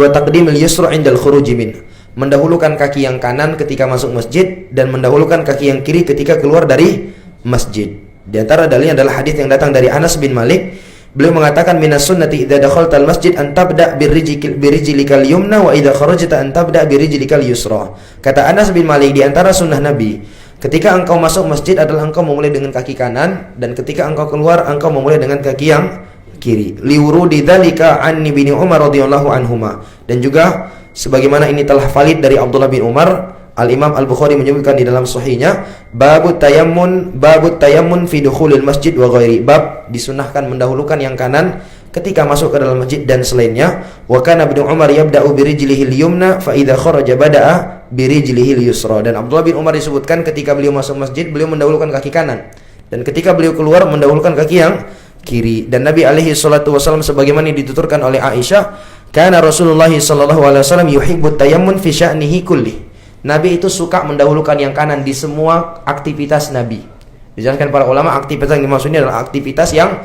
taqdimul yusra 'inda al-khuruj min. Mendahulukan kaki yang kanan ketika masuk masjid dan mendahulukan kaki yang kiri ketika keluar dari masjid. Di antara dalilnya adalah hadis yang datang dari Anas bin Malik. Beliau mengatakan, minas sunnati idza dakhaltal masjid an tabda birijlikal yumna wa idza kharajta an tabda birijlikal yusra. Kata Anas bin Malik, di antara sunnah Nabi, ketika engkau masuk masjid adalah engkau memulai dengan kaki kanan, dan ketika engkau keluar engkau memulai dengan kaki yang kiri. Liwurudi dzalika an Ibnu Umar radhiyallahu anhuma. Dan juga sebagaimana ini telah valid dari Abdullah bin Umar. Al-Imam Al-Bukhari menyebutkan di dalam sahihnya, babut tayammun fi dukhulil masjid wa ghairi. Bab disunahkan mendahulukan yang kanan ketika masuk ke dalam masjid dan selainnya. Wa kana Ibnu Umar yabda'u bi rijlihi al-yumna fa idza kharaja bada'a bi rijlihi al-yusra. Dan Abdullah bin Umar disebutkan ketika beliau masuk masjid, beliau mendahulukan kaki kanan, dan ketika beliau keluar mendahulukan kaki yang kiri. Dan Nabi alaihi salatu wasallam sebagaimana dituturkan oleh Aisyah, kana Rasulullah sallallahu alaihi wasallam yuhibbut tayammun fi sya'nihi kulli. Nabi itu suka mendahulukan yang kanan di semua aktivitas Nabi. Dijelaskan para ulama, aktivitas yang dimaksudnya adalah aktivitas yang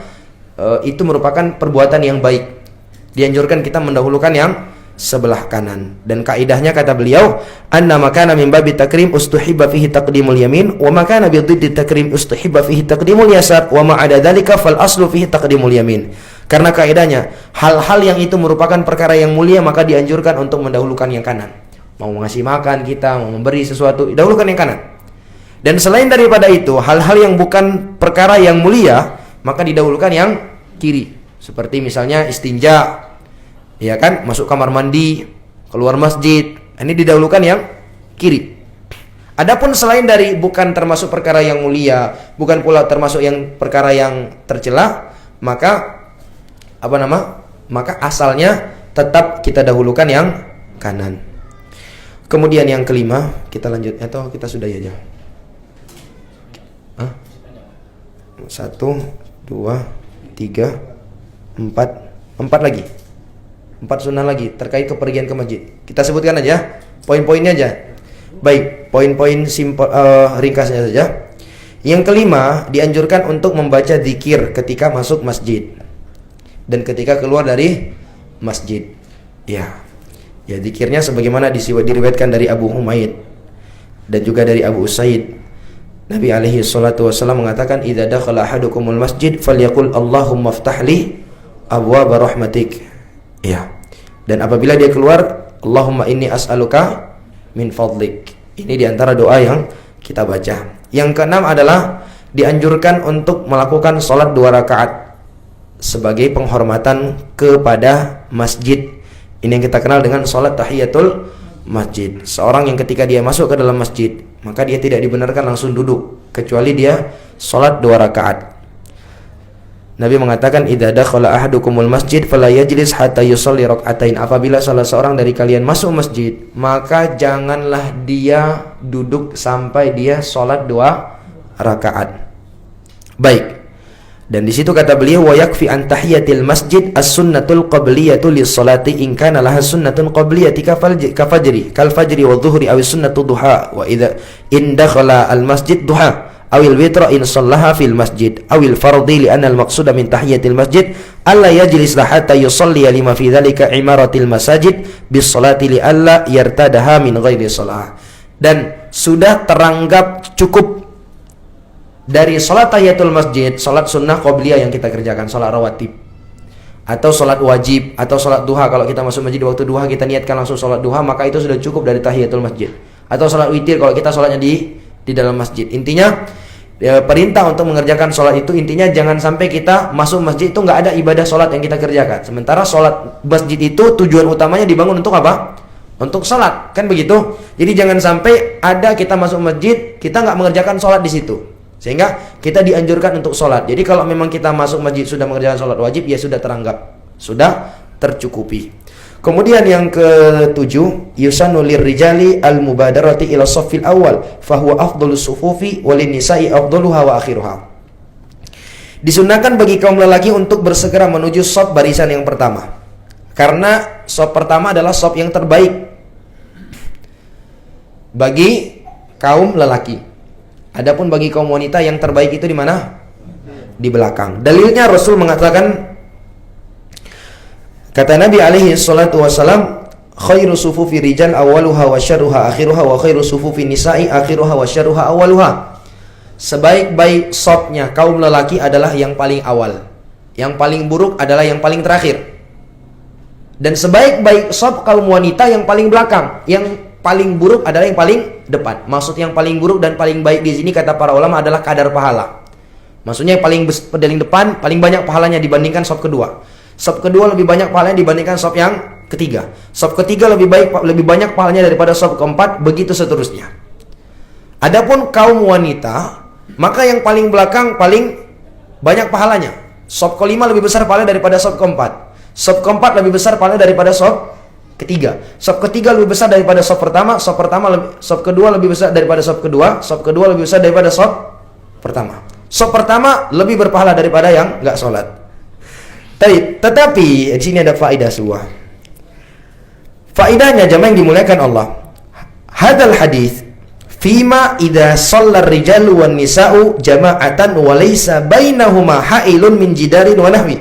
itu merupakan perbuatan yang baik. Dianjurkan kita mendahulukan yang sebelah kanan. Dan kaidahnya kata beliau, anna makana min babi takrim ustuhibba fihi taqdimul yamin wa makana bi dhiddi takrim ustuhibba fihi taqdimul yasar wa ma ada dzalika fal aslu fihi taqdimul yamin. Karena kaidahnya, hal-hal yang itu merupakan perkara yang mulia maka dianjurkan untuk mendahulukan yang kanan. Mau ngasih makan kita, mau memberi sesuatu, dahulukan yang kanan. Dan selain daripada itu, hal-hal yang bukan perkara yang mulia, maka didahulukan yang kiri. Seperti misalnya istinja, ya kan, masuk kamar mandi, keluar masjid, ini didahulukan yang kiri. Adapun selain dari bukan termasuk perkara yang mulia, bukan pula termasuk yang perkara yang tercela, maka maka asalnya tetap kita dahulukan yang kanan. Kemudian yang kelima, kita lanjut atau kita sudahi aja? 1, 2, 3, 4 lagi. 4 sunnah lagi terkait kepergian ke masjid. Kita sebutkan aja poin-poinnya aja. Baik, poin-poin simpel ringkasnya saja. Yang kelima, dianjurkan untuk membaca zikir ketika masuk masjid dan ketika keluar dari masjid. Ya, zikirnya sebagaimana diriwayatkan dari Abu Humaid dan juga dari Abu Usaid. Nabi alaihi salatu wasallam mengatakan, "Idza dakhala ahadukumul masjid falyaqul Allahumma iftah li abwaaba rahmatik." Ya. Dan apabila dia keluar, Allahumma inni as'aluka min fadlik. Ini diantara doa yang kita baca. Yang keenam adalah dianjurkan untuk melakukan sholat 2 rakaat sebagai penghormatan kepada masjid. Ini yang kita kenal dengan sholat tahiyatul masjid. Seorang yang ketika dia masuk ke dalam masjid, maka dia tidak dibenarkan langsung duduk, kecuali dia sholat 2 rakaat. Nabi mengatakan, idza dakhala ahadukumul masjid fala yajlis hatta yusalli rak'atain. Apabila salah seorang dari kalian masuk masjid, maka janganlah dia duduk sampai dia sholat 2 rakaat. Baik. Dan di situ kata beliau, wa yakfi an tahiyatil masjid as-sunnatul qabliyatu lis-salati in kana laha sunnatun qabliyati kal fajri wa dhuhri aw sunnatu duha wa idza in dakhala al-masjid duha aw al-witra in sallaha fil masjid aw al-fardhi li anna al-maqsuda min tahiyatil masjid alla yajlis hatta yusalli lima fi dhalika imaratil masajid bis-salati li alla yartadaha min ghairi salah. Dan sudah teranggap cukup dari sholat tahiyatul masjid, sholat sunnah qobliyah yang kita kerjakan, sholat rawatib atau sholat wajib atau sholat duha. Kalau kita masuk masjid waktu duha, kita niatkan langsung sholat duha, maka itu sudah cukup dari tahiyatul masjid. Atau sholat witir kalau kita sholatnya di dalam masjid. Intinya perintah untuk mengerjakan sholat itu, intinya jangan sampai kita masuk masjid itu nggak ada ibadah sholat yang kita kerjakan. Sementara sholat masjid itu tujuan utamanya dibangun untuk apa? Untuk sholat, kan begitu? Jadi jangan sampai ada kita masuk masjid, kita nggak mengerjakan sholat di situ. Sehingga kita dianjurkan untuk sholat. Jadi kalau memang kita masuk masjid sudah mengerjakan sholat wajib, ya sudah teranggap, sudah tercukupi. Kemudian yang ketujuh, yusannu lirrijali al-mubadarati ila shaffil awal fahuwa afdhalus sufufi walin nisa'i afdhaluha wa akhiruha. Disunahkan bagi kaum lelaki untuk bersegera menuju shaf barisan yang pertama, karena shaf pertama adalah shaf yang terbaik bagi kaum lelaki. Adapun bagi kaum wanita yang terbaik itu di mana? Di belakang. Dalilnya Rasul mengatakan, kata Nabi alaihi salatu wasalam, khairu sufufi rijal awaluha wa syarruha akhiruha wa khairu sufufi nisa'i akhiruha wa syarruha awaluha. Sebaik-baik shafnya kaum lelaki adalah yang paling awal, yang paling buruk adalah yang paling terakhir. Dan sebaik-baik shaf kaum wanita yang paling belakang, yang paling buruk adalah yang paling depan. Maksud yang paling buruk dan paling baik di sini kata para ulama adalah kadar pahala. Maksudnya yang paling depan paling banyak pahalanya dibandingkan shaf kedua. Shaf kedua lebih banyak pahalanya dibandingkan shaf yang ketiga. Saf ketiga lebih banyak pahalanya daripada saf keempat, begitu seterusnya. Adapun kaum wanita, maka yang paling belakang paling banyak pahalanya. Saf kelima lebih besar pahalanya daripada saf keempat. Saf keempat lebih besar pahalanya daripada saf ketiga. Saf ketiga lebih besar daripada saf pertama. Saf kedua lebih besar daripada saf kedua. Saf kedua lebih besar daripada saf pertama. Saf pertama lebih berpahala daripada yang nggak sholat. Tetapi di sini ada faedah sebuah. Faedahnya jamaah yang dimuliakan Allah. Hadal hadis fima idza shallar rijalu wan nisa'u jama'atan wa laysa bainahuma ha'ilun min jidarin wa nahwi.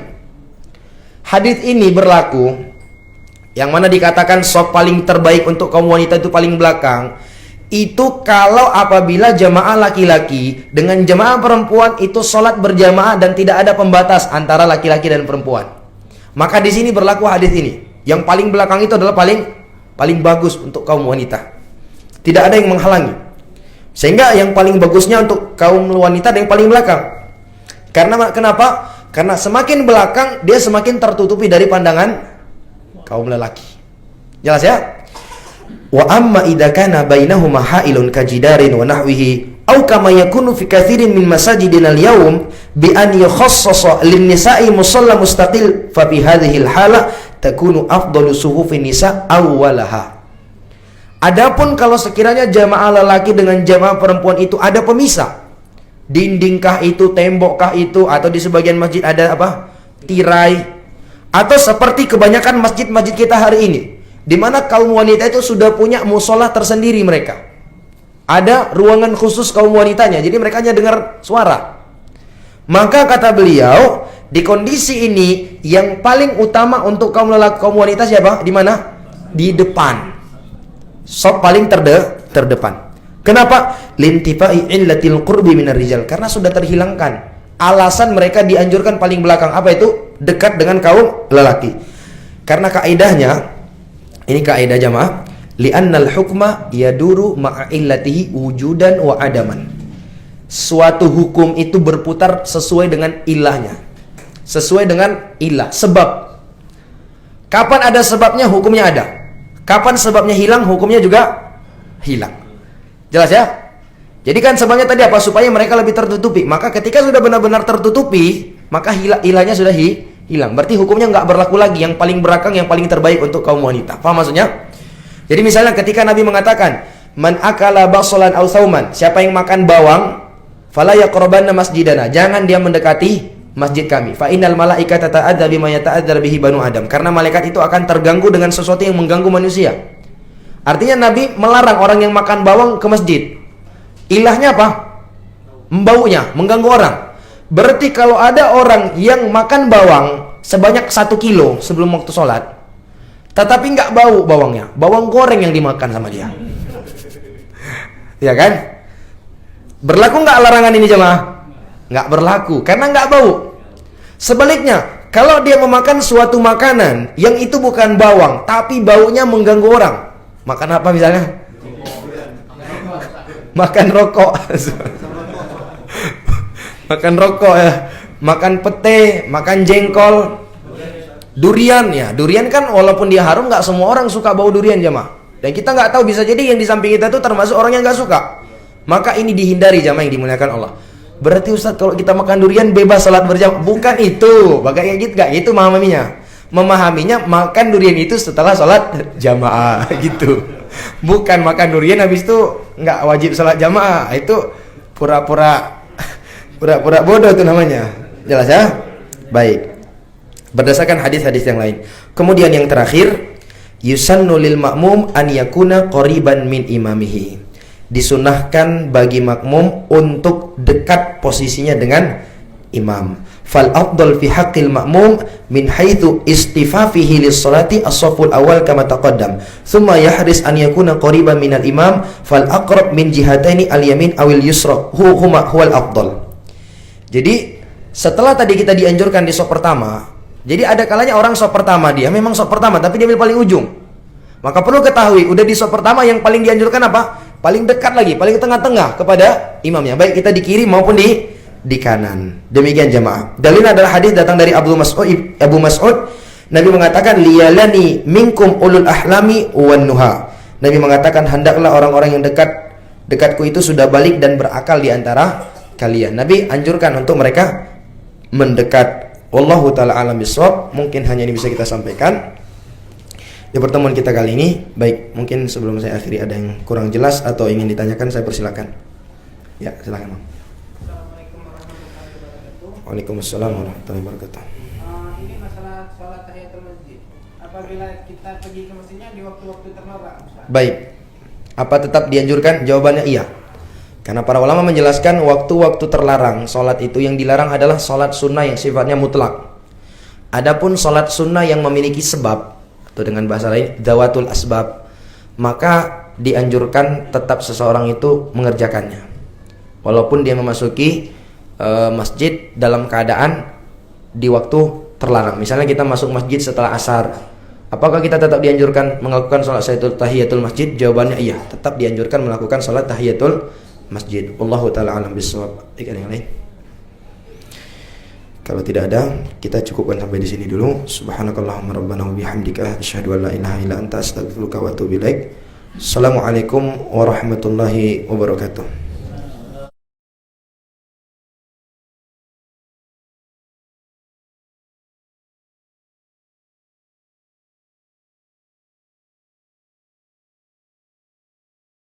Hadis ini berlaku yang mana dikatakan saf paling terbaik untuk kaum wanita itu paling belakang. Itu kalau apabila jamaah laki-laki dengan jamaah perempuan itu sholat berjamaah dan tidak ada pembatas antara laki-laki dan perempuan. Maka di sini berlaku hadis ini. Yang paling belakang itu adalah paling bagus untuk kaum wanita. Tidak ada yang menghalangi. Sehingga yang paling bagusnya untuk kaum wanita ada yang paling belakang. Karena kenapa? Karena semakin belakang dia semakin tertutupi dari pandangan kaum lelaki. Jelas ya? Wa amma idza kana bainahuma ha'ilun kajidarin wa nahwihi aw kama yakunu fi katsirin min masajidina al-yawm bi an yukhassasa lin-nisa'i musalla mustaqil fa fi hadhihi al-hala takunu afdalu suhufin nisa awwalaha. Adapun kalau sekiranya jamaah lelaki dengan jamaah perempuan itu ada pemisah, dindingkah itu, tembokkah itu, atau di sebagian masjid ada apa? Tirai, atau seperti kebanyakan masjid-masjid kita hari ini, di mana kaum wanita itu sudah punya musola tersendiri mereka. Ada ruangan khusus kaum wanitanya, jadi mereka hanya dengar suara. Maka kata beliau, di kondisi ini yang paling utama untuk kaum wanita siapa? Di mana? Di depan. Saf paling terdepan. Kenapa? Lintifai illatil qurbi minar rijal. Karena sudah terhilangkan alasan mereka dianjurkan paling belakang. Apa itu? Dekat dengan kaum lelaki. Karena kaidahnya, ini kaidah jamaah, li'annal hukma yaduru ma'a illatihi wujudan wa adaman. Suatu hukum itu berputar sesuai dengan ilahnya, sesuai dengan ilah, sebab. Kapan ada sebabnya, hukumnya ada. Kapan sebabnya hilang, hukumnya juga hilang. Jelas ya? Jadi kan sebabnya tadi apa? Supaya mereka lebih tertutupi. Maka ketika sudah benar-benar tertutupi, maka ilahnya sudah hilang. Berarti hukumnya nggak berlaku lagi. Yang paling belakang, yang paling terbaik untuk kaum wanita. Paham maksudnya? Jadi misalnya ketika Nabi mengatakan, man akala basolan aw sauman, siapa yang makan bawang, fala yaqrabanna masjidana, jangan dia mendekati masjid kami. Fa innal malaikata tata'adza bima yata'adzar bihi banu Adam. Karena malaikat itu akan terganggu dengan sesuatu yang mengganggu manusia. Artinya Nabi melarang orang yang makan bawang ke masjid. Ilahnya apa? Baunya, mengganggu orang. Berarti kalau ada orang yang makan bawang sebanyak 1 kilo sebelum waktu sholat, tetapi nggak bau bawangnya, bawang goreng yang dimakan sama dia, ya kan? Berlaku nggak larangan ini jemaah? Nggak berlaku, karena nggak bau. Sebaliknya, kalau dia memakan suatu makanan yang itu bukan bawang, tapi baunya mengganggu orang, makan apa misalnya? Makan rokok. Makan rokok ya, makan pete, makan jengkol, durian ya. Durian kan walaupun dia harum, nggak semua orang suka bau durian jamaah. Dan kita nggak tahu, bisa jadi yang di samping kita itu termasuk orang yang nggak suka. Maka ini dihindari jamaah yang dimuliakan Allah. Berarti Ustaz kalau kita makan durian bebas salat berjamaah? Bukan itu, kayak gitu nggak? Itu memahaminya makan durian itu setelah salat jamaah gitu. Bukan makan durian habis itu nggak wajib salat jamaah. Itu pura-pura bodoh itu namanya. Jelas ya? Baik. Berdasarkan hadis-hadis yang lain. Kemudian yang terakhir, yusannu lil ma'mum an yakuna qariban min imamihi. Disunahkan bagi makmum untuk dekat posisinya dengan imam. Fal afdal fi haqqil ma'mum min haitsu istifafihi lis salati as-safful awal kama taqaddam. Thumma yahris an yakuna qariban minal imam fal aqrab min jihataini al-yamin awil yusra huwal afdal. Jadi setelah tadi kita dianjurkan di sop pertama, jadi ada kalanya orang sop pertama dia memang sop pertama tapi dia paling ujung. Maka perlu ketahui, udah di sop pertama yang paling dianjurkan apa? Paling dekat lagi, paling tengah-tengah kepada imamnya. Baik kita di kiri maupun di kanan. Demikian jamaah. Dalil adalah hadis datang dari Abu Mas'ud Nabi mengatakan liyalani minkum ulul ahlami wan nuha. Nabi mengatakan hendaklah orang-orang yang dekatku itu sudah balik dan berakal di antara kalian. Nabi anjurkan untuk mereka mendekat. Wallahu taala alam bisawab. Mungkin hanya ini bisa kita sampaikan di pertemuan kita kali ini. Baik, mungkin sebelum saya akhiri ada yang kurang jelas atau ingin ditanyakan, saya persilakan. Ya, silakan, Bang. Assalamualaikum warahmatullahi wabarakatuh. Waalaikumsalam warahmatullahi wabarakatuh. Ini masalah sholat tahiyatul masjid. Apabila kita pergi ke masjidnya di waktu-waktu terlarang, Ustaz. Baik. Apa tetap dianjurkan? Jawabannya iya. Karena para ulama menjelaskan waktu-waktu terlarang, sholat itu yang dilarang adalah sholat sunnah yang sifatnya mutlak. Adapun sholat sunnah yang memiliki sebab, atau dengan bahasa lain dawatul asbab, maka dianjurkan tetap seseorang itu mengerjakannya, walaupun dia memasuki masjid dalam keadaan di waktu terlarang. Misalnya kita masuk masjid setelah asar, apakah kita tetap dianjurkan melakukan sholat tahiyatul masjid? Jawabannya iya, tetap dianjurkan melakukan sholat tahiyatul masjid. Wallahu ta'ala alam bisawab. Ada yang lain? Kalau tidak ada, kita cukupkan sampai di sini dulu. Subhanakallahumma rabbana wa bihamdika asyhadu an la ilaha illa anta astaghfiruka wa atubu ilaik. Assalamualaikum warahmatullahi wabarakatuh.